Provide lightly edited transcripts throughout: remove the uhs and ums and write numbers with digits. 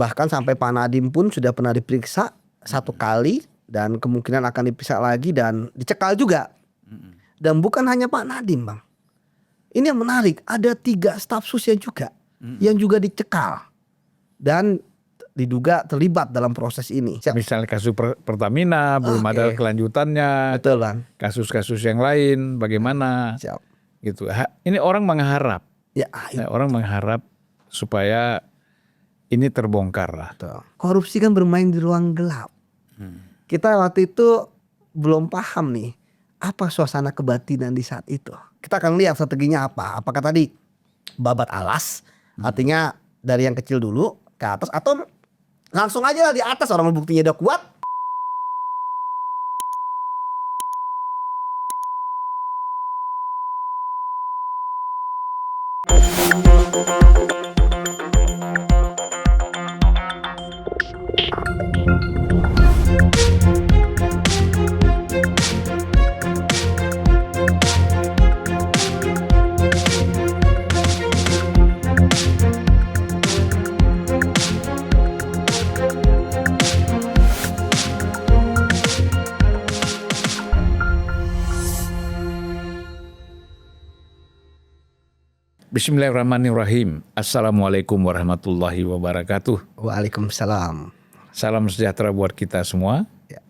Bahkan sampai Pak Nadiem pun sudah pernah diperiksa 1 kali dan kemungkinan akan diperiksa lagi dan dicekal juga. Dan bukan hanya Pak Nadiem, Bang. Ini yang menarik, ada 3 staf susnya juga yang juga dicekal dan diduga terlibat dalam proses ini. Misalnya kasus Pertamina belum ada kelanjutannya. Betul, Bang. Kasus-kasus yang lain bagaimana? Siap. Gitu. Ini orang mengharap. Ya, orang mengharap supaya ini terbongkar lah. Korupsi kan bermain di ruang gelap. Kita waktu itu belum paham nih apa suasana kebatinan di saat itu. Kita akan lihat strateginya apa. Apakah tadi babat alas, artinya dari yang kecil dulu ke atas, atau langsung aja lah di atas, orang buktinya udah kuat. Bismillahirrahmanirrahim. Assalamualaikum warahmatullahi wabarakatuh. Waalaikumsalam. Salam sejahtera buat kita semua. Ya.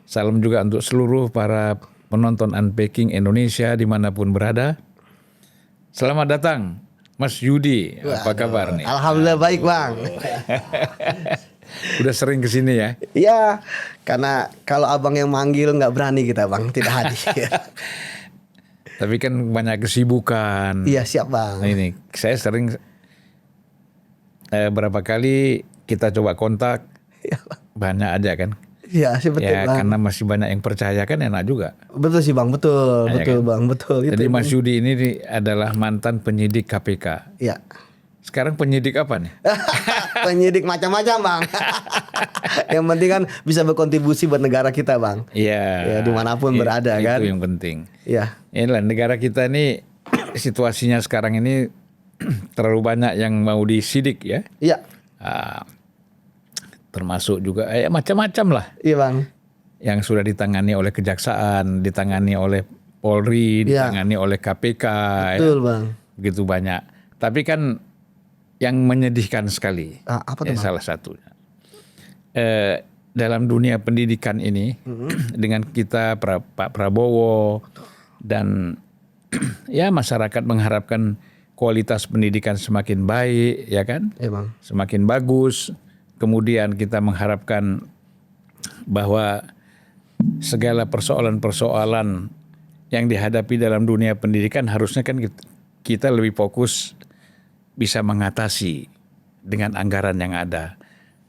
Salam juga untuk seluruh para penonton Unpacking Indonesia dimanapun berada. Selamat datang Mas Yudi. Apa kabar nih? Alhamdulillah baik, Bang. Udah sering kesini ya? Iya, karena kalau abang yang manggil nggak berani kita, Bang, tidak hadir. Tapi kan banyak kesibukan. Iya, siap, Bang. Nah, ini saya sering berapa kali kita coba kontak, banyak aja kan. Iya, sih betul, ya, Bang. karena masih banyak yang percaya kan, enak juga. Betul sih, Bang, betul, Ya, betul, kan? Bang, betul. Jadi itu, Mas Yudi ini adalah mantan penyidik KPK. Iya. Sekarang penyidik apa nih? Penyidik macam-macam, Bang. Yang penting kan bisa berkontribusi buat negara kita, Bang. Iya. Ya, dimanapun berada kan. Itu yang penting. Iya. Inilah negara kita ini situasinya sekarang ini terlalu banyak yang mau disidik ya. Iya. Termasuk juga macam-macam lah. Iya, Bang. Yang sudah ditangani oleh kejaksaan, ditangani oleh Polri, ditangani oleh KPK. Betul, Bang. Begitu banyak. Tapi kan yang menyedihkan sekali. Apa tuh, Bang? Salah satunya. Dalam dunia pendidikan ini dengan kita Pak Prabowo dan ya masyarakat mengharapkan kualitas pendidikan semakin baik, ya kan? Iya, Bang. Semakin bagus. Kemudian kita mengharapkan bahwa segala persoalan-persoalan yang dihadapi dalam dunia pendidikan harusnya kan kita lebih fokus bisa mengatasi dengan anggaran yang ada.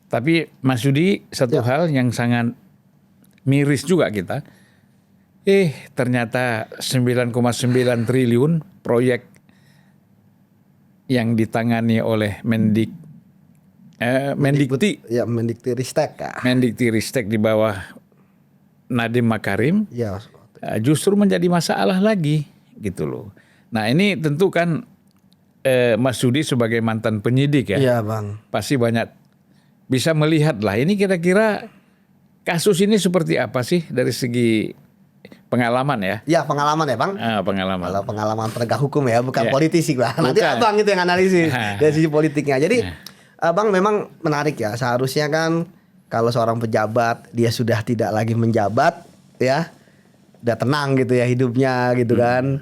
Tapi Mas Yudi, satu hal yang sangat miris juga kita. Ternyata 9,9 triliun proyek yang ditangani oleh Mendikti. Ya, Mendikti-Ristek. Mendikti-Ristek di bawah Nadiem Makarim. Ya. Justru menjadi masalah lagi gitu loh. Nah, ini tentu kan Mas Yudi sebagai mantan penyidik ya. Iya, Bang. Pasti banyak bisa melihat lah ini kira-kira kasus ini seperti apa sih dari segi pengalaman ya. Ya, pengalaman ya, Bang. Pengalaman. Kalau pengalaman penegak hukum ya, bukan politisi, Bang. Nanti Bukan. Abang itu yang analisis dari sisi politiknya. Jadi Abang memang menarik ya. Seharusnya kan kalau seorang pejabat dia sudah tidak lagi menjabat ya, udah tenang gitu ya hidupnya gitu kan.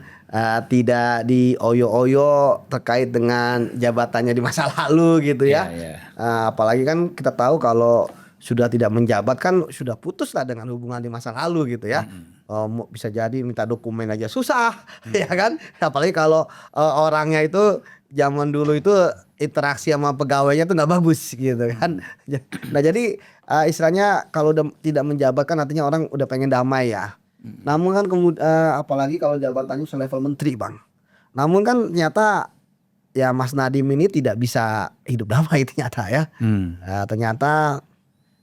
Tidak dioyo-oyo terkait dengan jabatannya di masa lalu gitu ya. Apalagi kan kita tahu kalau sudah tidak menjabat kan sudah putus lah dengan hubungan di masa lalu gitu ya. Bisa jadi minta dokumen aja susah ya kan. Apalagi kalau orangnya itu zaman dulu itu interaksi sama pegawainya tuh nggak bagus gitu kan. Nah jadi istilahnya kalau udah tidak menjabat kan artinya orang udah pengen damai ya. Namun kan apalagi kalau jabatannya selevel menteri, Bang. Namun kan ternyata ya Mas Nadiem ini tidak bisa hidup damai ternyata ya. Ternyata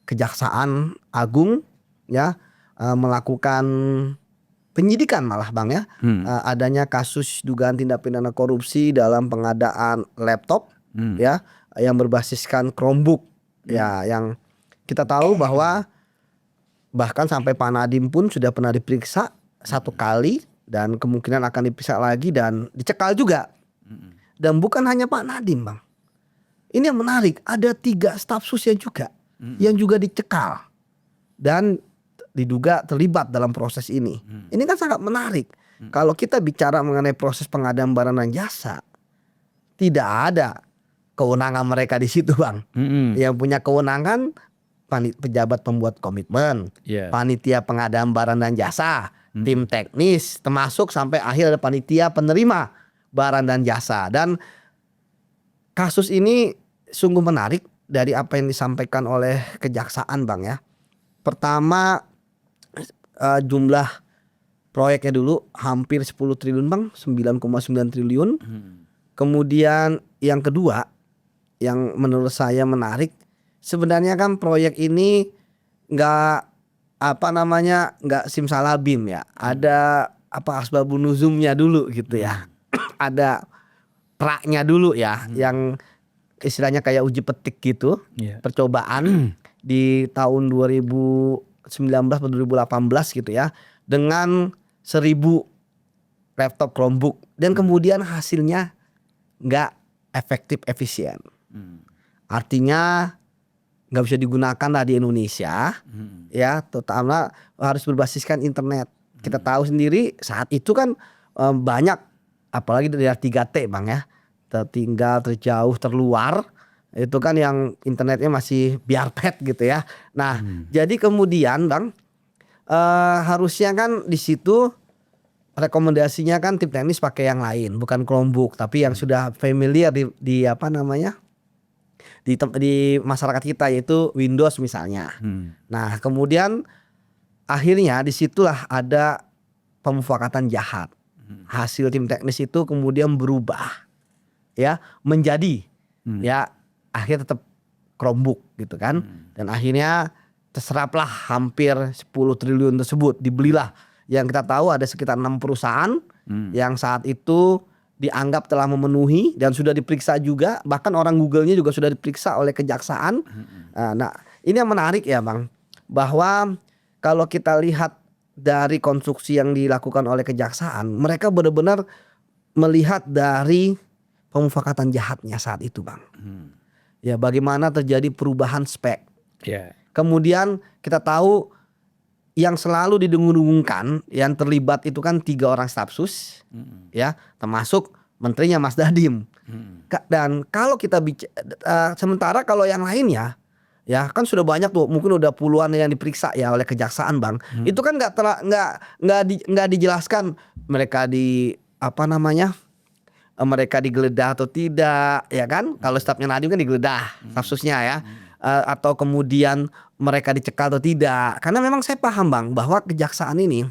Kejaksaan Agung ya melakukan penyidikan malah, Bang ya. Adanya kasus dugaan tindak pidana korupsi dalam pengadaan laptop ya yang berbasiskan Chromebook Ya, yang kita tahu bahwa bahkan sampai Pak Nadiem pun sudah pernah diperiksa 1 kali dan kemungkinan akan diperiksa lagi dan dicekal juga. Dan bukan hanya Pak Nadiem, Bang. Ini yang menarik, ada 3 staf susnya juga yang juga dicekal dan diduga terlibat dalam proses ini. Ini kan sangat menarik. Kalau kita bicara mengenai proses pengadaan barang dan jasa, tidak ada kewenangan mereka di situ, Bang. Yang punya kewenangan pejabat pembuat komitmen, panitia pengadaan barang dan jasa, tim teknis, termasuk sampai akhir ada panitia penerima barang dan jasa. Dan kasus ini sungguh menarik dari apa yang disampaikan oleh kejaksaan, Bang, ya. Pertama, jumlah proyeknya dulu hampir 10 triliun, Bang, 9,9 triliun. Kemudian yang kedua yang menurut saya menarik, sebenarnya kan proyek ini nggak nggak simsalabim ya. Ada asbabun nuzumnya dulu gitu ya. Ada praknya dulu ya, yang istilahnya kayak uji petik gitu. Percobaan di tahun 2019 atau 2018 gitu ya, dengan 1000 laptop Chromebook, dan kemudian hasilnya nggak efektif efisien. Artinya nggak bisa digunakan lah di Indonesia, ya, terutama harus berbasiskan internet. Kita tahu sendiri saat itu kan banyak, apalagi dari 3T, Bang, ya, tertinggal, terjauh, terluar, itu kan yang internetnya masih biarpet gitu ya. Nah, jadi kemudian, Bang, harusnya kan di situ rekomendasinya kan tim teknis pakai yang lain, bukan Chromebook, tapi yang sudah familiar di masyarakat kita, yaitu Windows misalnya. Nah, kemudian akhirnya disitulah ada pemufakatan jahat. Hasil tim teknis itu kemudian berubah, ya, menjadi ya akhirnya tetap Chromebook gitu kan. Dan akhirnya terseraplah hampir 10 triliun tersebut, dibelilah. Yang kita tahu ada sekitar 6 perusahaan yang saat itu dianggap telah memenuhi dan sudah diperiksa juga, bahkan orang Google-nya juga sudah diperiksa oleh kejaksaan. Nah, ini yang menarik ya, Bang, bahwa kalau kita lihat dari konstruksi yang dilakukan oleh kejaksaan, mereka benar-benar melihat dari pemufakatan jahatnya saat itu, Bang. Ya, bagaimana terjadi perubahan spek. Kemudian kita tahu yang selalu didengung-dengungkan yang terlibat itu kan 3 orang staf sus, ya, termasuk menterinya Mas Nadiem. Dan kalau kita sementara kalau yang lainnya, ya kan sudah banyak tuh, mungkin udah puluhan yang diperiksa ya oleh kejaksaan, Bang. Itu kan nggak dijelaskan mereka mereka digeledah atau tidak, ya kan? Kalau stafnya Nadiem kan digeledah, staf susnya ya. Atau kemudian mereka dicekal atau tidak. Karena memang saya paham, Bang, bahwa kejaksaan ini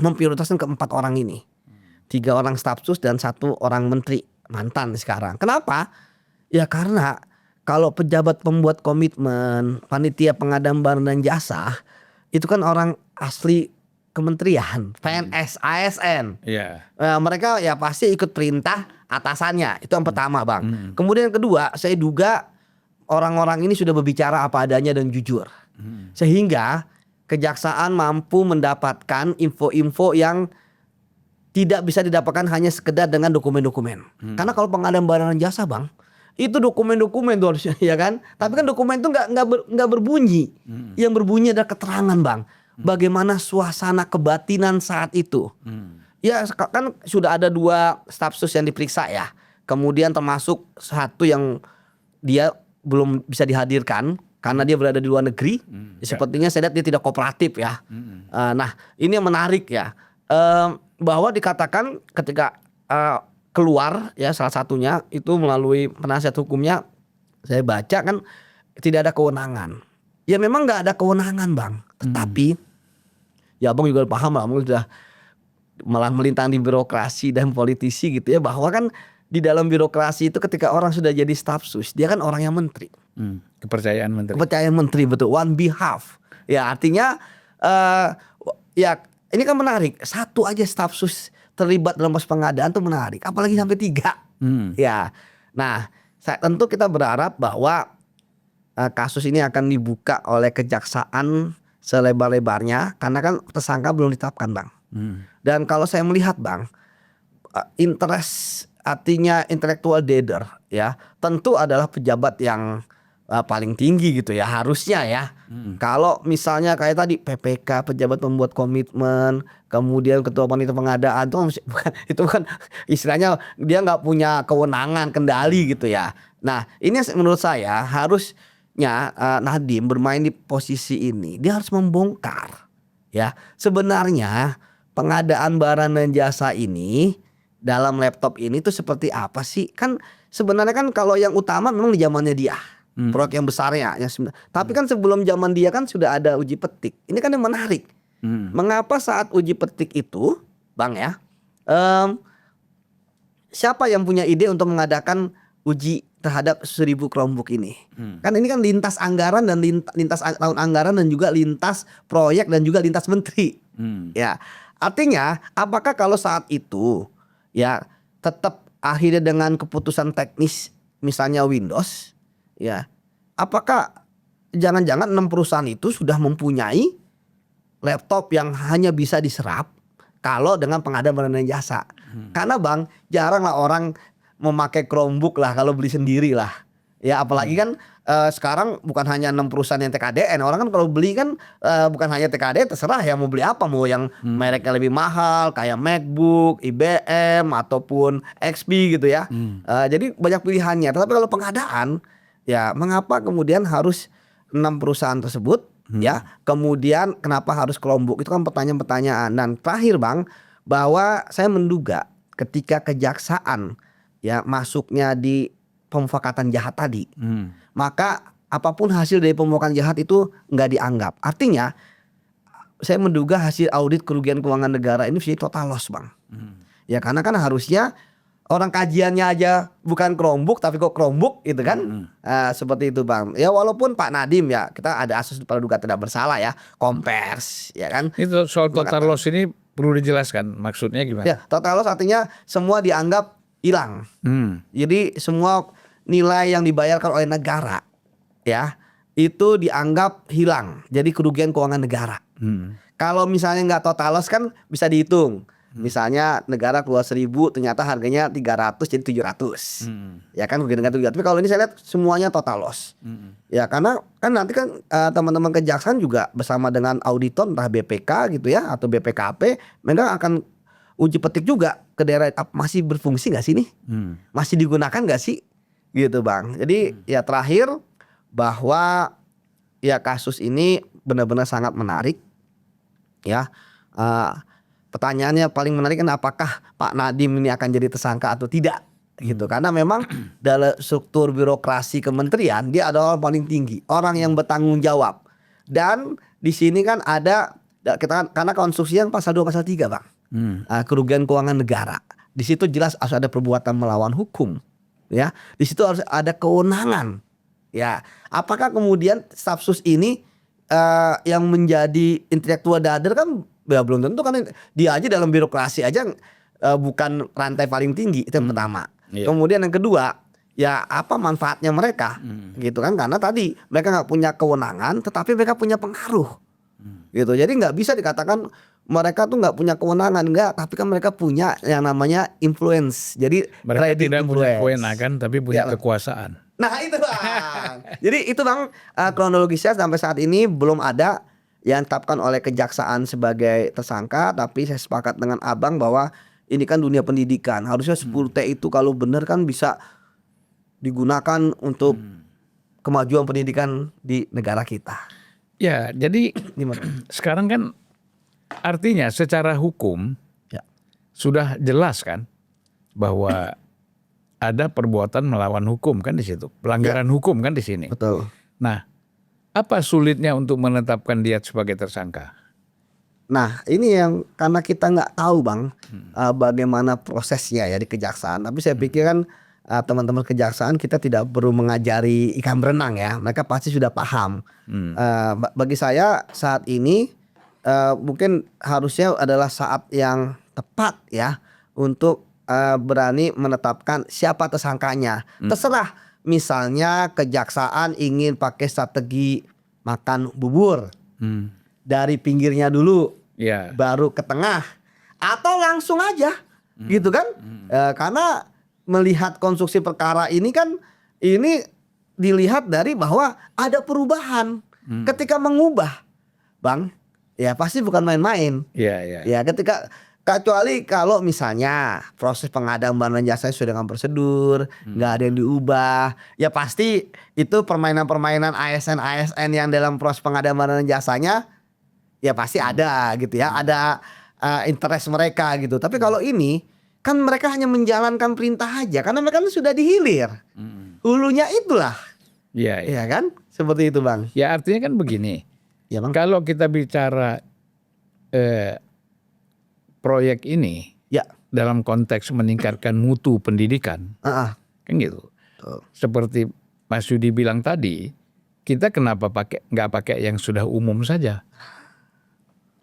memprioritaskan ke 4 orang ini. 3 orang staf sus dan 1 orang menteri mantan sekarang. Kenapa? Ya karena kalau pejabat pembuat komitmen, panitia pengadaan barang dan jasa, itu kan orang asli kementerian, PNS, ASN. Mereka ya pasti ikut perintah atasannya. Itu yang pertama, Bang. Kemudian yang kedua, saya duga orang-orang ini sudah berbicara apa adanya dan jujur. Sehingga kejaksaan mampu mendapatkan info-info yang tidak bisa didapatkan hanya sekedar dengan dokumen-dokumen. Karena kalau pengadaan barang dan jasa, Bang, itu dokumen-dokumen tuh harusnya, ya kan? Tapi kan dokumen itu nggak berbunyi. Yang berbunyi adalah keterangan, Bang. Bagaimana suasana kebatinan saat itu. Ya kan sudah ada 2 staf sus yang diperiksa ya. Kemudian termasuk 1 yang dia belum bisa dihadirkan karena dia berada di luar negeri. Sepertinya saya lihat dia tidak kooperatif ya. Nah, ini yang menarik ya, bahwa dikatakan ketika keluar ya, salah satunya itu melalui penasihat hukumnya, saya baca kan tidak ada kewenangan. Ya memang nggak ada kewenangan, Bang. Tetapi ya Abang juga paham lah, Abang sudah malah melintang di birokrasi dan politisi gitu ya, bahwa kan di dalam birokrasi itu ketika orang sudah jadi staf sus, dia kan orang yang menteri. Kepercayaan menteri. Kepercayaan menteri, betul. One behalf. Ya artinya ya ini kan menarik. 1 aja staf sus terlibat dalam proses pengadaan tuh menarik. Apalagi sampai 3. Ya. Nah, tentu kita berharap bahwa kasus ini akan dibuka oleh kejaksaan selebar-lebarnya karena kan tersangka belum ditetapkan Bang. Dan kalau saya melihat Bang, interest artinya intellectual dader ya tentu adalah pejabat yang paling tinggi gitu ya harusnya ya. Kalau misalnya kayak tadi PPK, pejabat pembuat komitmen, kemudian ketua panitia pengadaan itu kan istilahnya dia nggak punya kewenangan kendali gitu ya. Nah ini menurut saya harusnya Nadiem bermain di posisi ini, dia harus membongkar ya sebenarnya pengadaan barang dan jasa ini dalam laptop ini tuh seperti apa sih? Kan sebenarnya kan kalau yang utama memang di zamannya dia. Proyek yang besarnya tapi kan sebelum zaman dia kan sudah ada uji petik. Ini kan yang menarik. Mengapa saat uji petik itu Bang ya, siapa yang punya ide untuk mengadakan uji terhadap 1000 Chromebook ini? Kan ini kan lintas anggaran dan lintas tahun anggaran dan juga lintas proyek dan juga lintas menteri. Ya, artinya apakah kalau saat itu ya tetap akhirnya dengan keputusan teknis misalnya Windows ya, apakah jangan-jangan 6 perusahaan itu sudah mempunyai laptop yang hanya bisa diserap kalau dengan pengadaan barang dan jasa? Karena Bang, jarang lah orang memakai Chromebook lah kalau beli sendiri lah. Ya apalagi kan sekarang bukan hanya 6 perusahaan yang TKDN. Orang kan kalau beli kan bukan hanya TKDN, terserah ya mau beli apa, mau yang mereknya lebih mahal kayak MacBook, IBM ataupun XP gitu ya. Jadi banyak pilihannya. Tetapi kalau pengadaan ya mengapa kemudian harus 6 perusahaan tersebut ya, kemudian kenapa harus Chromebook, itu kan pertanyaan-pertanyaan. Dan terakhir Bang, bahwa saya menduga ketika kejaksaan ya masuknya di pemufakatan jahat tadi, maka apapun hasil dari pemufakatan jahat itu nggak dianggap. Artinya saya menduga hasil audit kerugian keuangan negara ini bisa total loss Bang. Ya karena kan harusnya orang kajiannya aja bukan Chromebook tapi kok Chromebook gitu kan. Seperti itu Bang. Ya walaupun Pak Nadiem ya kita ada asas praduga tidak bersalah ya, kompers ya kan. Itu soal total loss ini perlu dijelaskan maksudnya gimana? Ya total loss artinya semua dianggap hilang. Jadi semua nilai yang dibayarkan oleh negara ya itu dianggap hilang. Jadi kerugian keuangan negara. Kalau misalnya nggak total loss kan bisa dihitung. Misalnya negara keluar 1000 ternyata harganya 300 jadi 700. Ya kan kerugian negara 700. Tapi kalau ini saya lihat semuanya total loss. Ya karena kan nanti kan teman-teman kejaksaan juga bersama dengan auditor entah BPK gitu ya atau BPKP, mereka akan uji petik juga ke daerah masih berfungsi nggak sih nih? Masih digunakan nggak sih? Gitu Bang. Jadi ya terakhir bahwa ya kasus ini benar-benar sangat menarik ya. Pertanyaannya paling menarik kan apakah Pak Nadiem ini akan jadi tersangka atau tidak gitu. Karena memang dalam struktur birokrasi kementerian dia adalah orang paling tinggi, orang yang bertanggung jawab. Dan di sini kan ada kita karena konstruksinya pasal 2 pasal 3 Bang. Kerugian keuangan negara. Di situ jelas harus ada perbuatan melawan hukum. Ya, di situ harus ada kewenangan. Ya, apakah kemudian staf sus ini yang menjadi intelektual dader kan ya belum tentu kan dia aja dalam birokrasi aja bukan rantai paling tinggi, itu yang pertama. Kemudian yang kedua ya apa manfaatnya mereka gitu kan, karena tadi mereka nggak punya kewenangan tetapi mereka punya pengaruh gitu. Jadi nggak bisa dikatakan mereka tuh nggak punya kewenangan, enggak, tapi kan mereka punya yang namanya influence. Jadi mereka tidak punya kewenangan tapi punya kekuasaan. Nah itu Bang. Jadi itu Bang kronologisnya sampai saat ini belum ada yang ditetapkan oleh kejaksaan sebagai tersangka. Tapi saya sepakat dengan Abang bahwa ini kan dunia pendidikan. Harusnya 10T itu kalau benar kan bisa digunakan untuk kemajuan pendidikan di negara kita. Ya jadi sekarang kan artinya secara hukum sudah jelas kan bahwa ada perbuatan melawan hukum kan di situ, pelanggaran hukum kan di sini. Betul. Nah, apa sulitnya untuk menetapkan dia sebagai tersangka? Nah, ini yang karena kita nggak tahu Bang bagaimana prosesnya ya di kejaksaan. Tapi saya pikir kan teman-teman kejaksaan kita tidak perlu mengajari ikan berenang ya. Mereka pasti sudah paham. Bagi saya saat ini mungkin harusnya adalah saat yang tepat ya untuk berani menetapkan siapa tersangkanya. Terserah misalnya kejaksaan ingin pakai strategi makan bubur dari pinggirnya dulu, Ya. baru ke tengah, atau langsung aja, gitu kan? Karena melihat konstruksi perkara ini kan, ini dilihat dari bahwa ada perubahan. Ketika mengubah, Bang, ya pasti bukan main-main. Iya, iya. Ya ketika kecuali kalau misalnya proses pengadaan barang dan jasa sesuai dengan prosedur, nggak ada yang diubah, ya pasti itu permainan-permainan ASN yang dalam proses pengadaan barang dan jasanya, ya pasti ada gitu ya, ada interest mereka gitu. Tapi kalau ini kan mereka hanya menjalankan perintah aja, karena mereka kan sudah dihilir, hulunya itulah, Iya, iya. ya kan, seperti itu Bang. Ya artinya kan begini. Ya Bang. Kalau kita bicara proyek ini Ya. dalam konteks meningkatkan mutu pendidikan, Ah, kan gitu. betul. Seperti Mas Yudi bilang tadi, kita kenapa nggak pakai yang sudah umum saja,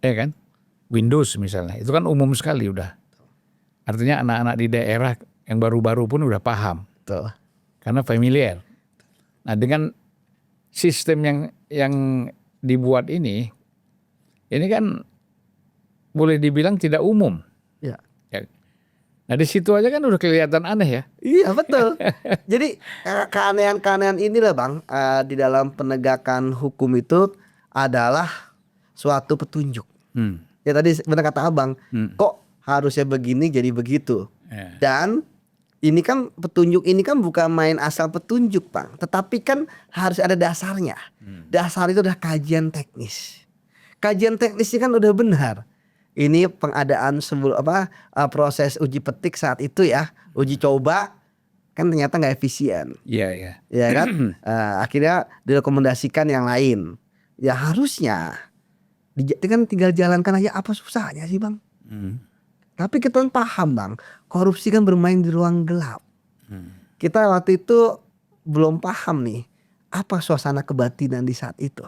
ya kan? Windows misalnya, itu kan umum sekali udah. Artinya anak-anak di daerah yang baru-baru pun udah paham, Betul. karena familiar. Nah dengan sistem yang dibuat ini kan boleh dibilang tidak umum. Ya. Ya. Nah di situ aja kan udah kelihatan aneh ya. Iya betul. Jadi keanehan-keanehan inilah Bang, di dalam penegakan hukum itu adalah suatu petunjuk. Ya tadi benar kata Abang, kok harusnya begini jadi begitu. Ya. Dan ini kan petunjuk ini kan bukan main asal petunjuk Bang, tetapi kan harus ada dasarnya. Dasar itu adalah kajian teknis. Kajian teknisnya kan udah benar. Ini pengadaan sebelum proses uji petik saat itu ya, uji coba kan ternyata nggak efisien, Iya, iya. ya kan? Akhirnya direkomendasikan yang lain. Ya harusnya kan tinggal jalankan aja, apa susahnya sih Bang? Tapi kita kan paham Bang, korupsi kan bermain di ruang gelap. Kita waktu itu belum paham nih apa suasana kebatinan di saat itu.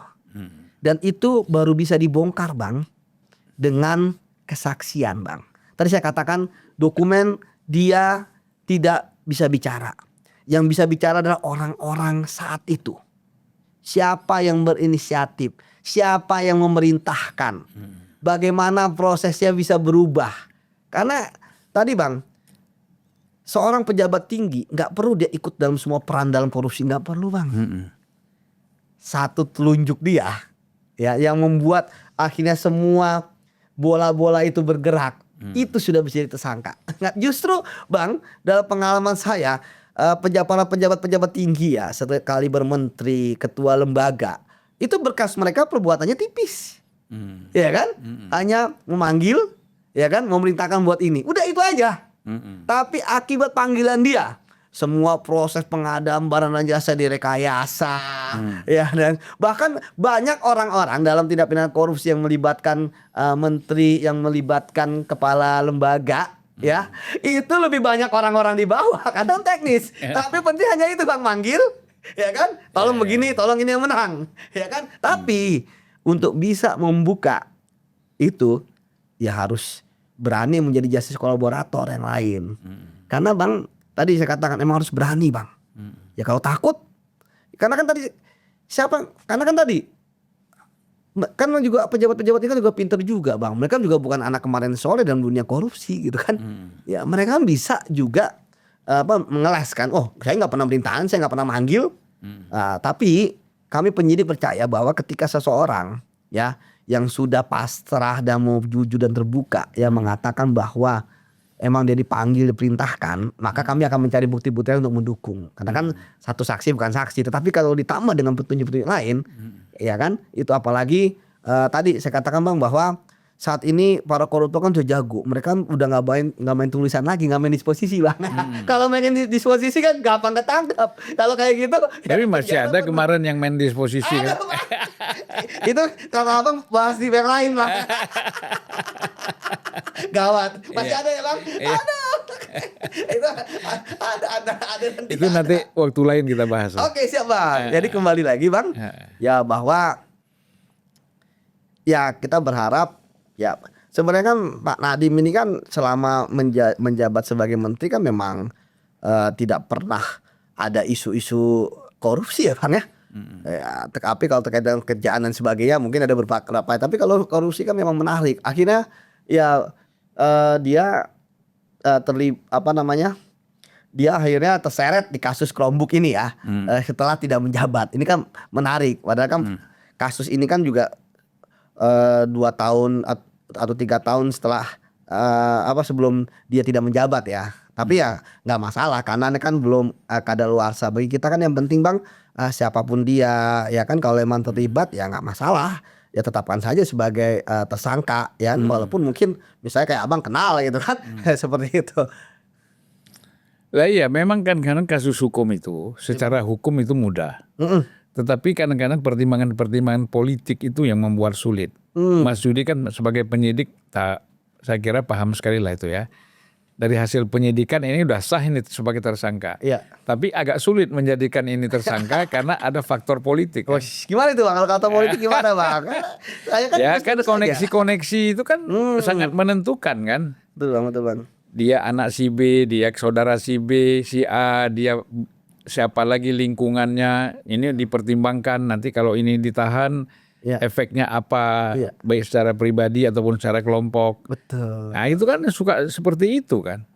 Dan itu baru bisa dibongkar Bang dengan kesaksian Bang. Tadi saya katakan dokumen dia tidak bisa bicara. Yang bisa bicara adalah orang-orang saat itu. Siapa yang berinisiatif, siapa yang memerintahkan, bagaimana prosesnya bisa berubah. Karena tadi Bang, seorang pejabat tinggi nggak perlu dia ikut dalam semua peran dalam korupsi, nggak perlu Bang. Satu telunjuk dia, ya, yang membuat akhirnya semua bola-bola itu bergerak, itu sudah bisa tersangka. Nggak, justru Bang, dalam pengalaman saya, pejabat-pejabat tinggi ya, sekali bermenteri, ketua lembaga, itu berkas mereka perbuatannya tipis, ya kan? Hanya memanggil, ya kan, memerintahkan buat ini, udah itu aja. Tapi akibat panggilan dia, semua proses pengadaan barang dan jasa direkayasa, ya, dan bahkan banyak orang-orang dalam tindak pidana korupsi yang melibatkan menteri, yang melibatkan kepala lembaga, ya, itu lebih banyak orang-orang di bawah, kadang teknis, tapi penting hanya itu Bang, manggil, ya kan, tolong begini, tolong ini yang menang, ya kan. Tapi untuk bisa membuka itu, ya harus berani menjadi justice kolaborator yang lain, karena Bang, tadi saya katakan emang harus berani Bang. Ya kalau takut, karena kan tadi karena kan tadi kan juga pejabat-pejabat ini kan juga pinter juga Bang. Mereka juga bukan anak kemarin sore dalam dunia korupsi gitu kan. Ya mereka kan bisa juga mengeles kan. Oh saya nggak pernah perintahan, saya nggak pernah manggil. Tapi kami penyidik percaya bahwa ketika seseorang ya yang sudah pasrah dan mau jujur dan terbuka ya mengatakan bahwa emang dia dipanggil, diperintahkan, maka kami akan mencari bukti-bukti untuk mendukung. Karena kan satu saksi bukan saksi, tetapi kalau ditambah dengan petunjuk-petunjuk lain, ya kan, itu apalagi tadi saya katakan Bang bahwa saat ini para koruptor kan sudah jago, mereka udah nggak main tulisan lagi, nggak main disposisi Bang. Kalau main disposisi kan gampang ketangkap. Kalau kayak gitu, Tapi masih ada kemarin yang main disposisi kan? itu kalau Abang bahas di yang lain Bang. Gawat, masih ada ya Bang? Aduh. Itu ada nanti. Itu nanti waktu lain kita bahas. Oke, siap Bang. Jadi kembali lagi Bang. Ya bahwa ya kita berharap ya sebenarnya kan Pak Nadiem ini kan selama menjabat sebagai menteri kan memang tidak pernah ada isu-isu korupsi ya Bang ya. Ya, tapi kalau terkait dengan kerjaan dan sebagainya mungkin ada beberapa, tapi kalau korupsi kan memang menarik. Akhirnya ya dia dia akhirnya terseret di kasus Chromebook ini ya, setelah tidak menjabat. Ini kan menarik. Padahal kan kasus ini kan juga 2 tahun atau 3 tahun setelah sebelum dia tidak menjabat ya. Tapi ya nggak masalah karena ini kan belum kadaluarsa. Bagi kita kan yang penting Bang, siapapun dia ya kan, kalau memang terlibat ya nggak masalah. Ya tetapkan saja sebagai tersangka ya, walaupun mungkin misalnya kayak abang kenal gitu kan, seperti itu. Lah iya, memang kan kadang kasus hukum itu secara hukum itu mudah. Tetapi kadang-kadang pertimbangan-pertimbangan politik itu yang membuat sulit. Mas Yudi kan sebagai penyidik, saya kira paham sekali lah itu ya. Dari hasil penyidikan ini udah sah ini sebagai tersangka. Iya. Tapi agak sulit menjadikan ini tersangka karena ada faktor politik. Kan? Gimana itu Bang? Kalau kata politik gimana Bang? Saya kan ya kan koneksi-koneksi itu kan sangat menentukan kan. Betul Bang. Dia anak si B, dia saudara si B, si A, dia siapa lagi lingkungannya, ini dipertimbangkan nanti kalau ini ditahan efeknya apa, baik secara pribadi ataupun secara kelompok. Betul. Nah itu kan suka seperti itu kan.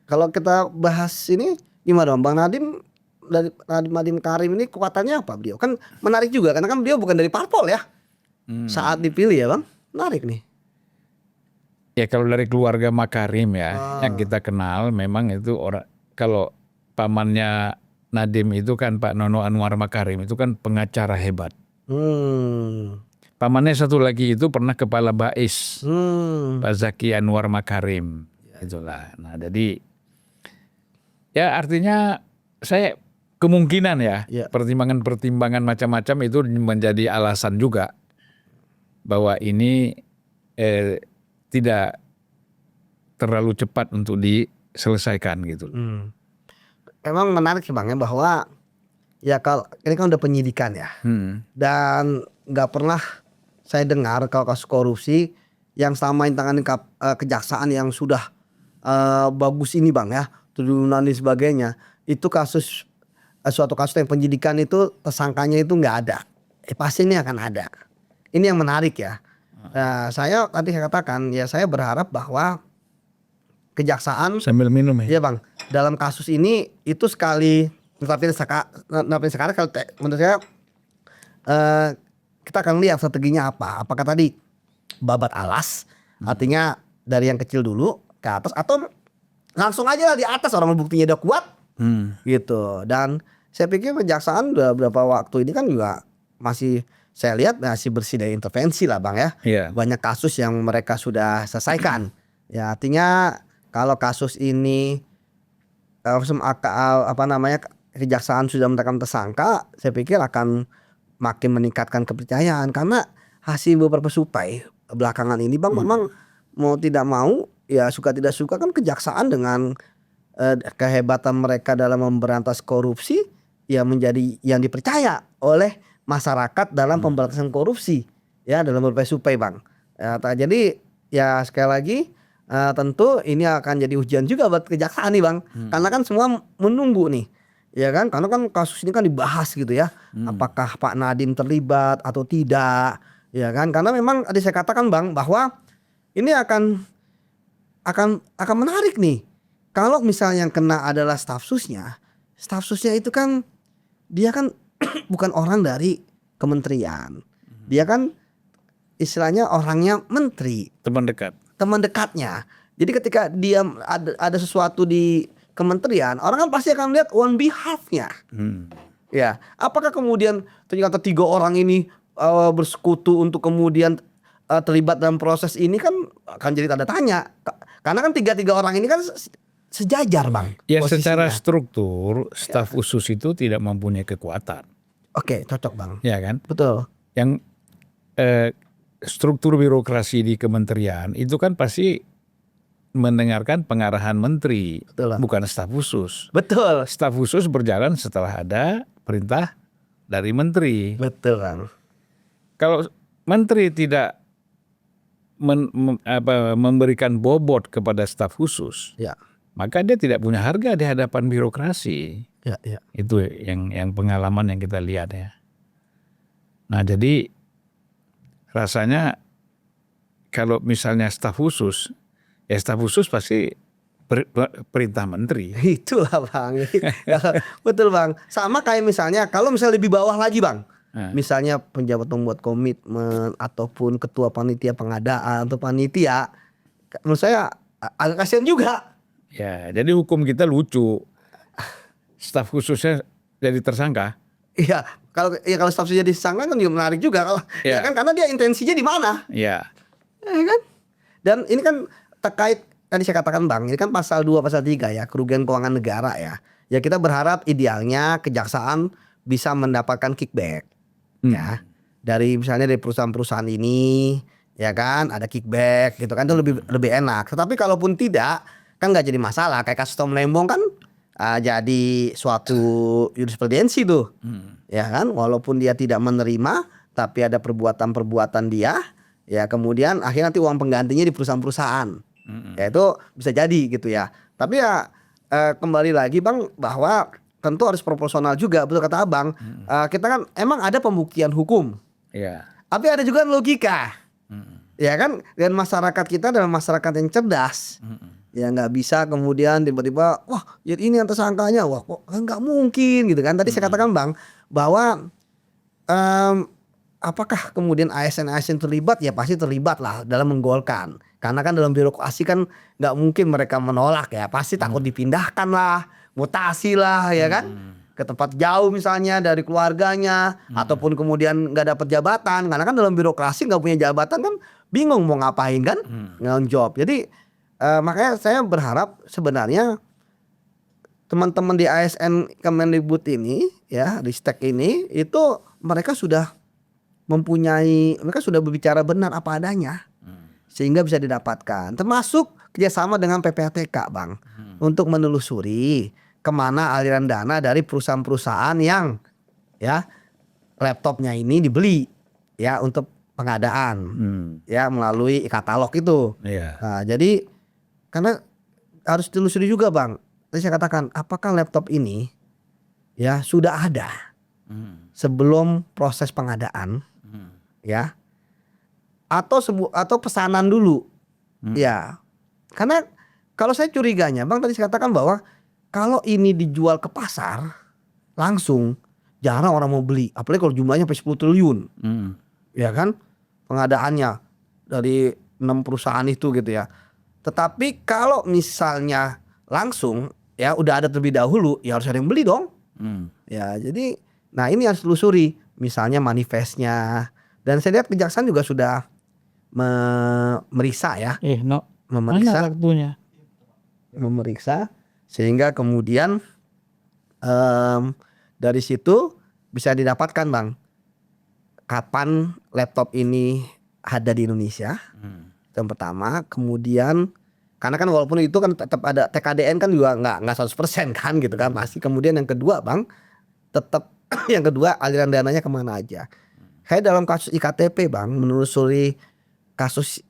Kalau kita bahas ini gimana Bang Nadiem, dari Nadiem Karim ini kekuatannya apa beliau? Kan menarik juga karena kan beliau bukan dari parpol ya. Saat dipilih ya Bang, menarik nih. Ya kalau dari keluarga Makarim ya, yang kita kenal memang itu orang, kalau pamannya Nadiem itu kan Pak Nono Anwar Makarim itu kan pengacara hebat. Pamannya satu lagi itu pernah kepala Bais, Pak Zaki Anwar Makarim, itulah. Nah jadi ya artinya saya kemungkinan ya pertimbangan-pertimbangan macam-macam itu menjadi alasan juga bahwa ini tidak terlalu cepat untuk diselesaikan gitu. Emang menarik sih Bang ya, bahwa ya kalau ini kan udah penyidikan ya, dan nggak pernah saya dengar kalau kasus korupsi yang sama tangani kejaksaan yang sudah bagus ini Bang ya, turunan dan sebagainya, itu kasus suatu kasus yang penyidikan itu tersangkanya itu nggak ada. Pasti ini akan ada. Ini yang menarik ya. Nah, saya katakan ya, saya berharap bahwa kejaksaan sambil minum ya Bang, dalam kasus ini itu sekali sekarang kalau menurut saya kita akan lihat strateginya apa. Apakah tadi babat alas, artinya dari yang kecil dulu ke atas, atau langsung aja lah di atas orang buktinya udah kuat gitu. Dan saya pikir kejaksaan udah beberapa waktu ini kan juga masih, saya lihat masih bersih dari intervensi lah Bang ya. Banyak kasus yang mereka sudah selesaikan. Ya artinya kalau kasus ini kejaksaan sudah menetapkan tersangka, saya pikir akan makin meningkatkan kepercayaan, karena hasil beberapa survei belakangan ini Bang, memang mau tidak mau ya, suka tidak suka kan kejaksaan dengan kehebatan mereka dalam memberantas korupsi ya menjadi yang dipercaya oleh masyarakat dalam pemberantasan korupsi ya, dalam beberapa survei Bang. Jadi ya sekali lagi tentu ini akan jadi ujian juga buat kejaksaan nih Bang, karena kan semua menunggu nih. Ya kan, karena kan kasus ini kan dibahas gitu ya, apakah Pak Nadiem terlibat atau tidak, ya kan? Karena memang tadi saya katakan Bang bahwa ini akan menarik nih. Kalau misalnya yang kena adalah staf susnya itu kan dia kan bukan orang dari kementerian, dia kan istilahnya orangnya menteri, teman dekatnya. Jadi ketika dia ada sesuatu di kementerian, orang kan pasti akan lihat on behalf-nya. Ya, apakah kemudian ternyata 3 orang ini bersekutu untuk kemudian terlibat dalam proses ini, kan akan jadi tanda tanya. Karena kan 3 orang ini kan sejajar Bang. Ya posisinya. Secara struktur staf khusus itu tidak mempunyai kekuatan. Oke, cocok Bang. Ya kan? Betul. Yang struktur birokrasi di kementerian itu kan pasti mendengarkan pengarahan menteri, bukan staf khusus. Betul. Staf khusus berjalan setelah ada perintah dari menteri. Betul Bang. Kalau menteri tidak memberikan bobot kepada staf khusus, maka dia tidak punya harga di hadapan birokrasi. Ya, ya. Itu yang pengalaman yang kita lihat ya. Nah jadi rasanya kalau misalnya staf khusus pasti perintah menteri. Itulah Bang. Betul Bang. Sama kayak misalnya kalau misalnya lebih bawah lagi Bang. Misalnya penjabat pembuat komitmen ataupun ketua panitia pengadaan atau panitia, menurut saya agak kasihan juga. Ya, jadi hukum kita lucu. Staf khususnya jadi tersangka. Iya, kalau staf jadi tersangka kan juga menarik juga kalau ya kan karena dia intensinya di mana. Iya. Ya kan? Dan ini kan terkait tadi saya katakan Bang, ini kan pasal 2 pasal 3 ya, kerugian keuangan negara ya. Ya kita berharap idealnya kejaksaan bisa mendapatkan kickback. Ya. Dari misalnya dari perusahaan-perusahaan ini ya kan ada kickback gitu kan, itu lebih enak. Tetapi kalaupun tidak kan nggak jadi masalah, kayak kasus Tom Lembong kan jadi suatu jurisprudensi tuh. Ya kan, walaupun dia tidak menerima tapi ada perbuatan-perbuatan dia, ya kemudian akhirnya nanti uang penggantinya di perusahaan-perusahaan. Ya itu bisa jadi gitu ya. Tapi ya kembali lagi Bang bahwa tentu harus proporsional juga, betul kata Abang. Kita kan emang ada pembuktian hukum. Iya. Tapi ada juga logika. Ya kan, dan masyarakat kita adalah masyarakat yang cerdas. Ya nggak bisa kemudian tiba-tiba wah jadi ini yang tersangkanya, wah kok nggak mungkin gitu kan. Tadi saya katakan Bang bahwa apakah kemudian ASN terlibat? Ya pasti terlibat lah dalam menggolkan. Karena kan dalam birokrasi kan nggak mungkin mereka menolak ya. Pasti takut dipindahkan lah, mutasi lah ya kan. Ke tempat jauh misalnya dari keluarganya. Ataupun kemudian nggak dapat jabatan. Karena kan dalam birokrasi nggak punya jabatan kan bingung mau ngapain kan. Nge-job. Jadi makanya saya berharap sebenarnya teman-teman di ASN Kemendikbud ini ya, Ristek ini itu mereka sudah mereka sudah berbicara benar apa adanya sehingga bisa didapatkan, termasuk kerjasama dengan PPATK Bang untuk menelusuri kemana aliran dana dari perusahaan-perusahaan yang ya laptopnya ini dibeli ya untuk pengadaan ya melalui e-katalog itu. Nah, jadi karena harus ditelusuri juga Bang. Tadi saya katakan apakah laptop ini ya sudah ada sebelum proses pengadaan ya atau pesanan dulu ya. Karena kalau saya curiganya Bang tadi saya katakan bahwa kalau ini dijual ke pasar langsung jarang orang mau beli, apalagi kalau jumlahnya sampai 10 triliun ya kan pengadaannya dari 6 perusahaan itu gitu ya. Tetapi kalau misalnya langsung ya udah ada terlebih dahulu ya harus ada yang beli dong. Ya jadi nah ini harus telusuri misalnya manifestnya, dan saya lihat kejaksaan juga sudah memeriksa ya. Memeriksa waktunya. Memeriksa sehingga kemudian dari situ bisa didapatkan Bang kapan laptop ini ada di Indonesia. Yang pertama, kemudian karena kan walaupun itu kan tetap ada TKDN kan juga nggak 100% kan gitu kan masih. Kemudian yang kedua Bang tetap yang kedua aliran dananya kemana aja. Kayak dalam kasus IKTP Bang menelusuri kasus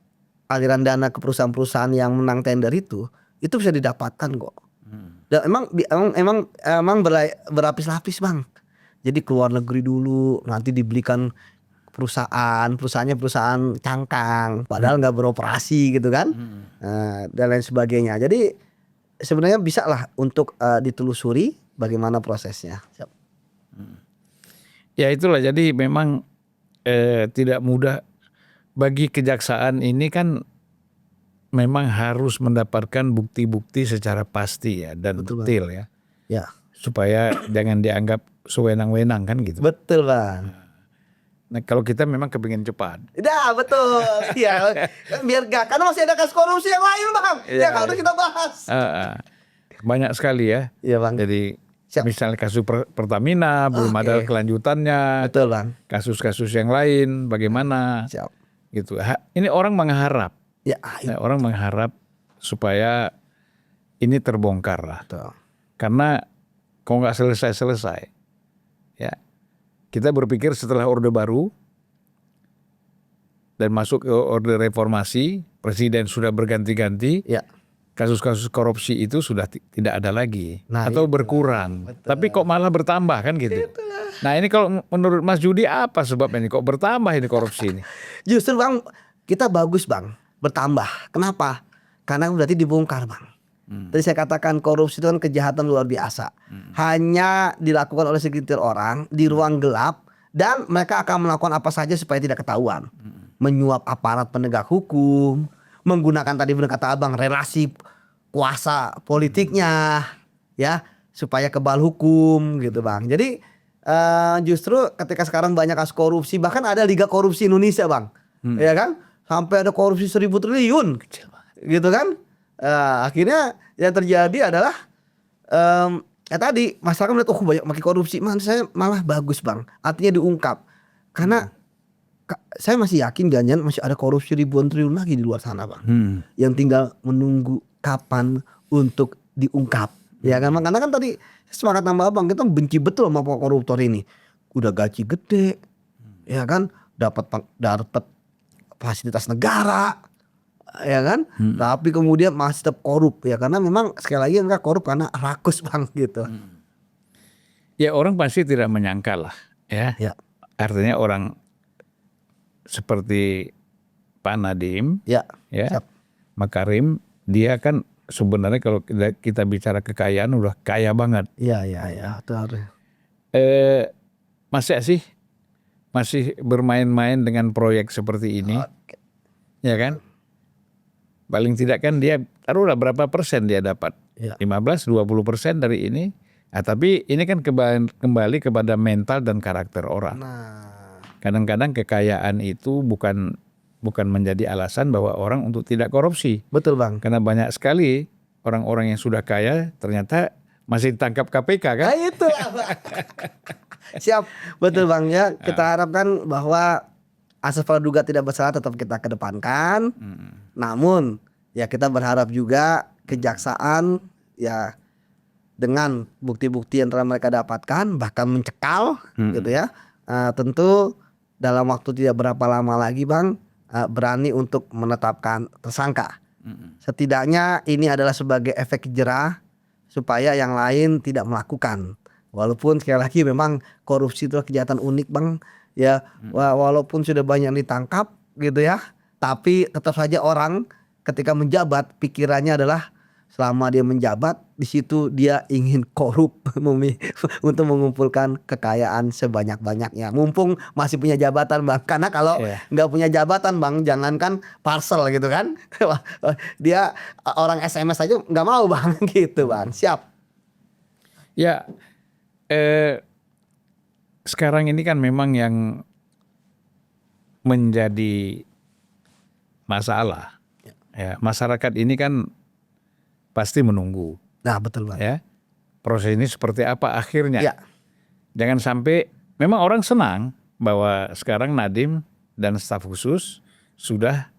aliran dana ke perusahaan-perusahaan yang menang tender itu bisa didapatkan kok. Dan emang berlapis-lapis Bang. Jadi keluar negeri dulu, nanti dibelikan perusahaannya perusahaan cangkang, padahal nggak beroperasi gitu kan, dan lain sebagainya. Jadi sebenarnya bisa lah untuk ditelusuri bagaimana prosesnya. Ya itulah, jadi memang tidak mudah bagi kejaksaan ini kan, memang harus mendapatkan bukti-bukti secara pasti ya dan detail ya. Ya. Supaya jangan dianggap sewenang-wenang kan gitu. Betul Bang. Nah kalau kita memang kepingin cepat. Nah betul. Iya. Biar gak, karena masih ada kasus korupsi yang lain Bang. Ya kalau kita bahas. Banyak sekali ya. Iya Bang. Jadi misalnya kasus Pertamina belum ada kelanjutannya. Betul Bang. Kasus-kasus yang lain bagaimana. Siap. Gitu. Ini orang mengharap. Ya. Orang mengharap supaya ini terbongkar lah. Betul. Karena kalau nggak selesai, ya kita berpikir setelah Orde Baru dan masuk ke Orde Reformasi, presiden sudah berganti-ganti, ya. kasus-kasus korupsi itu sudah tidak ada lagi Nah, atau berkurang. Tapi kok malah bertambah kan gitu. Nah ini kalau menurut Mas Judi apa sebabnya ini kok bertambah ini korupsi ini? Justru Bang, kita bagus Bang, bertambah. Kenapa? Karena berarti dibongkar Bang. Tadi saya katakan korupsi itu kan kejahatan luar biasa. Hanya dilakukan oleh segelintir orang di ruang gelap dan mereka akan melakukan apa saja supaya tidak ketahuan. Menyuap aparat penegak hukum, menggunakan tadi benar kata Abang relasi kuasa politiknya ya supaya kebal hukum gitu Bang. Jadi justru ketika sekarang banyak kasus korupsi, bahkan ada Liga Korupsi Indonesia Bang. Ya kan? Sampai ada korupsi 1.000 triliun. Kecil banget. Gitu kan? Akhirnya yang terjadi adalah ya tadi masyarakat melihat banyak makin korupsi, saya malah bagus Bang. Artinya diungkap. Karena saya masih yakin jangan masih ada korupsi ribuan triliun lagi di luar sana Bang. Yang tinggal menunggu kapan untuk diungkap. Ya kan? Karena kan tadi semangat tambah Abang, kita benci betul sama koruptor ini. Udah gaji gede. Ya kan? Dapat fasilitas negara. Ya kan? Tapi kemudian masih tetap korup ya, karena memang sekali lagi enggak korup karena rakus Bang gitu. Ya orang pasti tidak menyangka lah ya. Artinya orang seperti Pak Nadiem ya Makarim, dia kan sebenarnya kalau kita bicara kekayaan udah kaya banget. Iya. Masih bermain-main dengan proyek seperti ini. Ya kan? Paling tidak kan dia taruhlah berapa persen dia dapat. 15-20% dari ini. Nah, tapi ini kan kembali kepada mental dan karakter orang. Kadang-kadang kekayaan itu bukan menjadi alasan bahwa orang untuk tidak korupsi. Betul Bang. Karena banyak sekali orang-orang yang sudah kaya ternyata masih ditangkap KPK kan? Nah, itulah Bang. Siap, betul Bang ya. Kita harapkan bahwa asas praduga tidak bersalah tetap kita kedepankan. Namun ya kita berharap juga kejaksaan ya dengan bukti-bukti yang telah mereka dapatkan bahkan mencekal gitu ya. Tentu dalam waktu tidak berapa lama lagi Bang berani untuk menetapkan tersangka. Setidaknya ini adalah sebagai efek jerah supaya yang lain tidak melakukan. Walaupun sekali lagi memang korupsi itu kejahatan unik Bang ya, walaupun sudah banyak ditangkap gitu ya, tapi tetap saja orang ketika menjabat pikirannya adalah selama dia menjabat di situ dia ingin korup untuk mengumpulkan kekayaan sebanyak-banyaknya. Mumpung masih punya jabatan Bang. Karena kalau nggak punya jabatan Bang, jangankan parcel gitu kan. Dia orang SMS aja nggak mau Bang gitu Bang. Siap. Ya, sekarang ini kan memang yang menjadi masalah. Ya, masyarakat ini kan pasti menunggu. Nah betul Bang. Ya, proses ini seperti apa akhirnya. Jangan sampai memang orang senang bahwa sekarang Nadiem dan staf khusus sudah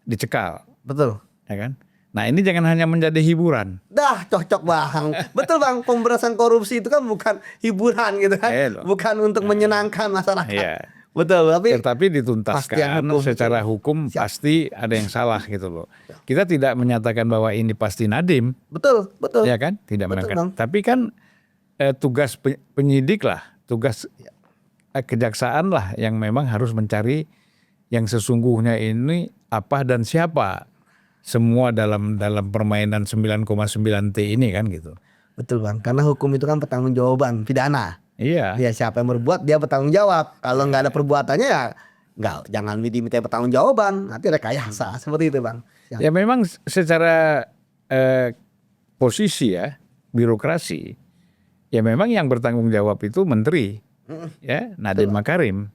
dicekal. Betul. Ya kan? Nah ini jangan hanya menjadi hiburan. Dah cocok Bang. Betul Bang, pemberantasan korupsi itu kan bukan hiburan gitu kan. Bukan untuk menyenangkan masyarakat. Betul, tetapi dituntaskan secara hukum pasti ada yang salah gitu loh. Kita tidak menyatakan bahwa ini pasti Nadiem. Betul. Ya kan? Tidak menyatakan. Tapi kan tugas penyidik lah, tugas kejaksaan lah yang memang harus mencari yang sesungguhnya ini apa dan siapa. Semua dalam permainan 9,9T ini kan gitu. Betul Bang, karena hukum itu kan pertanggungjawaban pidana. Iya. Dia siapa yang berbuat dia bertanggung jawab. Kalau nggak ada perbuatannya ya jangan diminta pertanggungjawaban. Nanti rekayasa seperti itu Bang. Ya memang secara posisi ya birokrasi ya memang yang bertanggung jawab itu menteri ya Nadiem Makarim.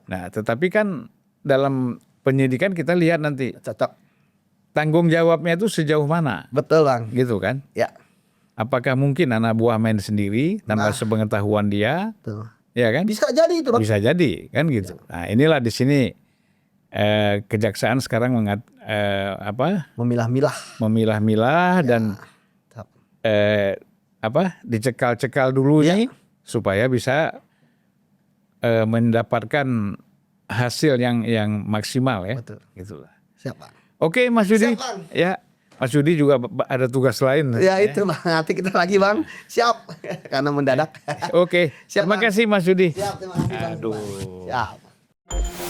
Nah tetapi kan dalam penyidikan kita lihat nanti tanggung jawabnya itu sejauh mana. Betul Bang. Gitu kan. Ya. Apakah mungkin anak buah main sendiri tanpa sepengetahuan dia? Betul. Ya kan? Bisa jadi itu Bang. Bisa jadi kan gitu. Nah inilah di sini kejaksaan sekarang memilah-milah dan dicekal-cekal dulu nih supaya bisa mendapatkan hasil yang maksimal ya. Betul. Gitulah. Siap Bang. Oke Mas Judi. Siap Bang. Ya. Mas Yudi juga ada tugas lain. Ya itu Bang, nanti kita lagi Bang. Siap. Karena mendadak. Oke. Siap, Terima Bang. kasih Mas Yudi. Siap, terima kasih Bang. Aduh. Siap.